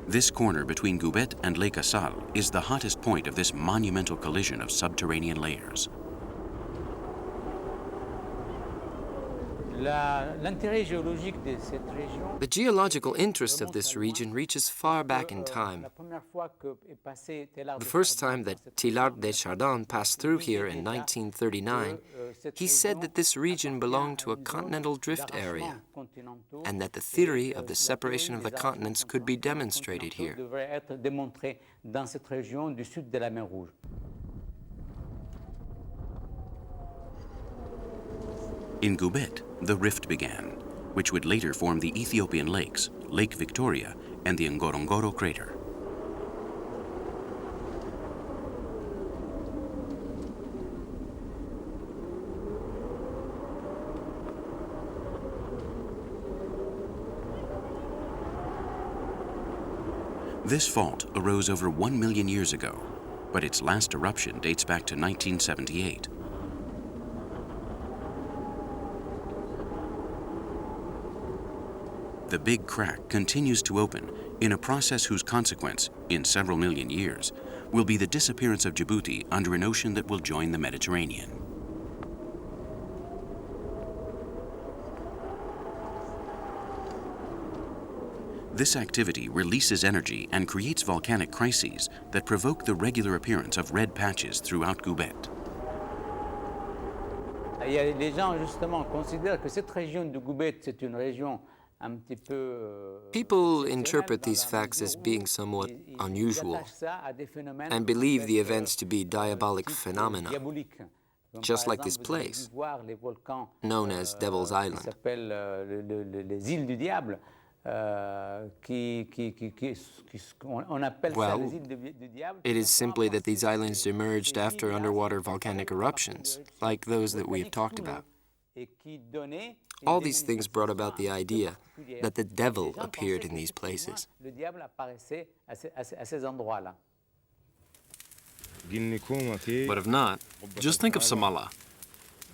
This corner between Goubet and Lake Assal is the hottest point of this monumental collision of subterranean layers. The geological interest of this region reaches far back in time. The first time that Teilhard de Chardin passed through here in 1939, he said that this region belonged to a continental drift area, and that the theory of the separation of the continents could be demonstrated here. In Goubet, the rift began, which would later form the Ethiopian lakes, Lake Victoria, and the Ngorongoro crater. This fault arose over 1 million years ago, but its last eruption dates back to 1978. The big crack continues to open in a process whose consequence, in several million years, will be the disappearance of Djibouti under an ocean that will join the Mediterranean. This activity releases energy and creates volcanic crises that provoke the regular appearance of red patches throughout Goubet. Les gens, justement, considèrent que cette région de Goubet, c'est une région. People interpret these facts as being somewhat unusual and believe the events to be diabolic phenomena, just like this place, known as Devil's Island. Well, it is simply that these islands emerged after underwater volcanic eruptions, like those that we have talked about. All these things brought about the idea that the devil appeared in these places. But if not, just think of Samala.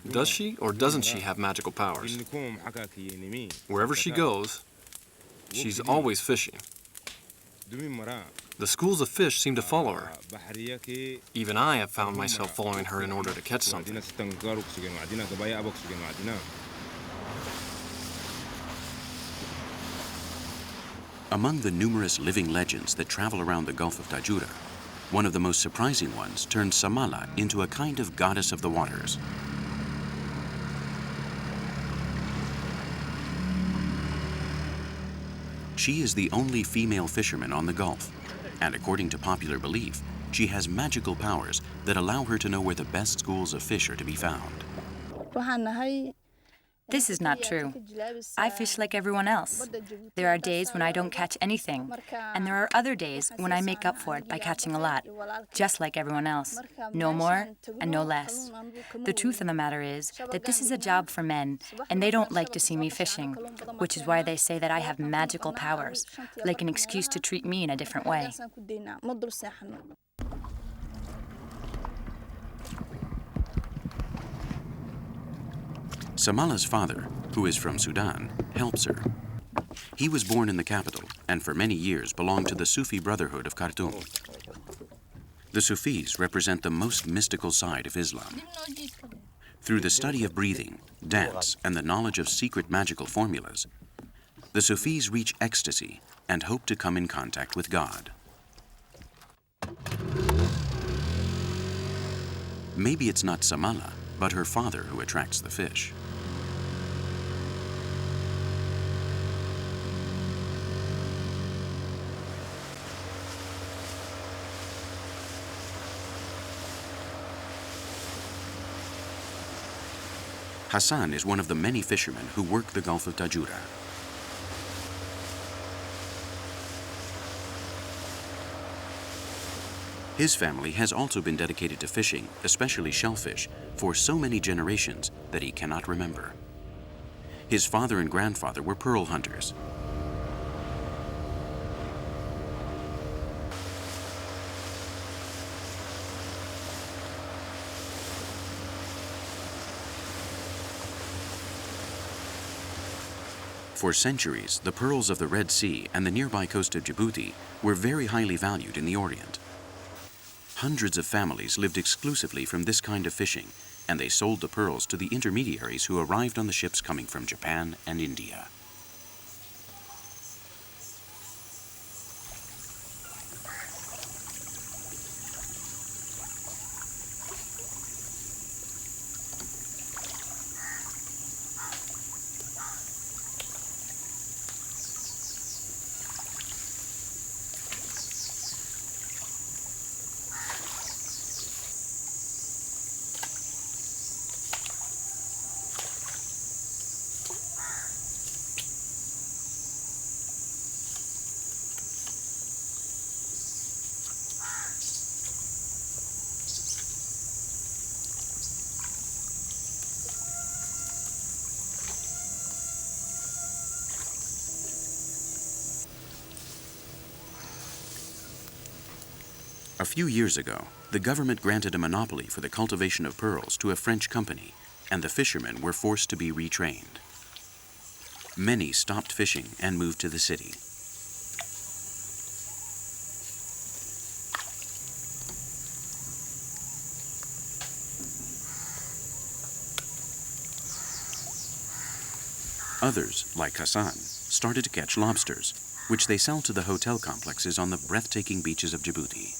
Does she or doesn't she have magical powers? Wherever she goes, she's always fishing. The schools of fish seem to follow her. Even I have found myself following her in order to catch something. Among the numerous living legends that travel around the Gulf of Tajura, one of the most surprising ones turns Samala into a kind of goddess of the waters. She is the only female fisherman on the Gulf, and according to popular belief, she has magical powers that allow her to know where the best schools of fish are to be found. This is not true. I fish like everyone else. There are days when I don't catch anything, and there are other days when I make up for it by catching a lot, just like everyone else. No more and no less. The truth of the matter is that this is a job for men, and they don't like to see me fishing, which is why they say that I have magical powers, like an excuse to treat me in a different way. Samala's father, who is from Sudan, helps her. He was born in the capital and for many years belonged to the Sufi Brotherhood of Khartoum. The Sufis represent the most mystical side of Islam. Through the study of breathing, dance, and the knowledge of secret magical formulas, the Sufis reach ecstasy and hope to come in contact with God. Maybe it's not Samala, but her father who attracts the fish. Hassan is one of the many fishermen who work the Gulf of Tajura. His family has also been dedicated to fishing, especially shellfish, for so many generations that he cannot remember. His father and grandfather were pearl hunters. For centuries, the pearls of the Red Sea and the nearby coast of Djibouti were very highly valued in the Orient. Hundreds of families lived exclusively from this kind of fishing, and they sold the pearls to the intermediaries who arrived on the ships coming from Japan and India. A few years ago, the government granted a monopoly for the cultivation of pearls to a French company, and the fishermen were forced to be retrained. Many stopped fishing and moved to the city. Others, like Hassan, started to catch lobsters, which they sell to the hotel complexes on the breathtaking beaches of Djibouti.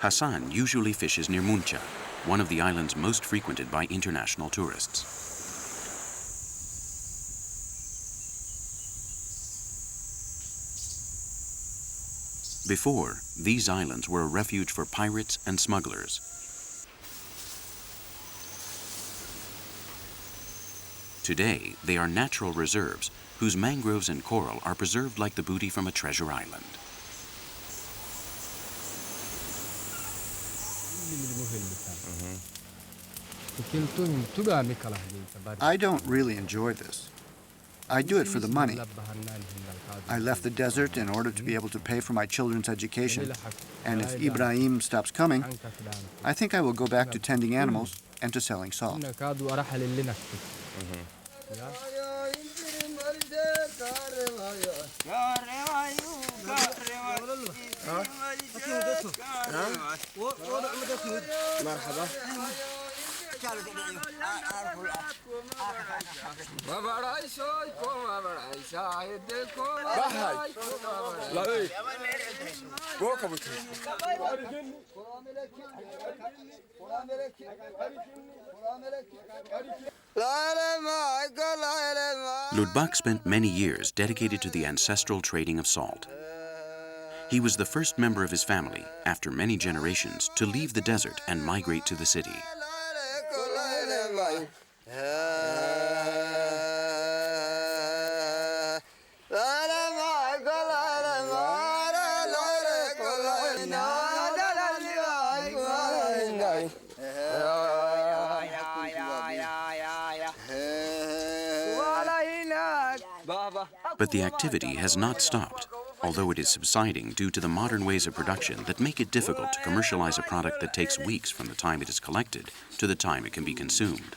Hassan usually fishes near Muncha, one of the islands most frequented by international tourists. Before, these islands were a refuge for pirates and smugglers. Today, they are natural reserves whose mangroves and coral are preserved like the booty from a treasure island. I don't really enjoy this. I do it for the money. I left the desert in order to be able to pay for my children's education. And if Ibrahim stops coming, I think I will go back to tending animals and to selling salt. Ludbak spent many years dedicated to the ancestral trading of salt. He was the first member of his family, after many generations, to leave the desert and migrate to the city. But the activity has not stopped, although it is subsiding due to the modern ways of production that make it difficult to commercialize a product that takes weeks from the time it is collected to the time it can be consumed.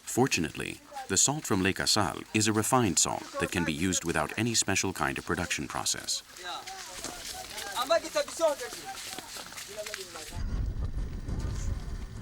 Fortunately, the salt from Lake Assal is a refined salt that can be used without any special kind of production process.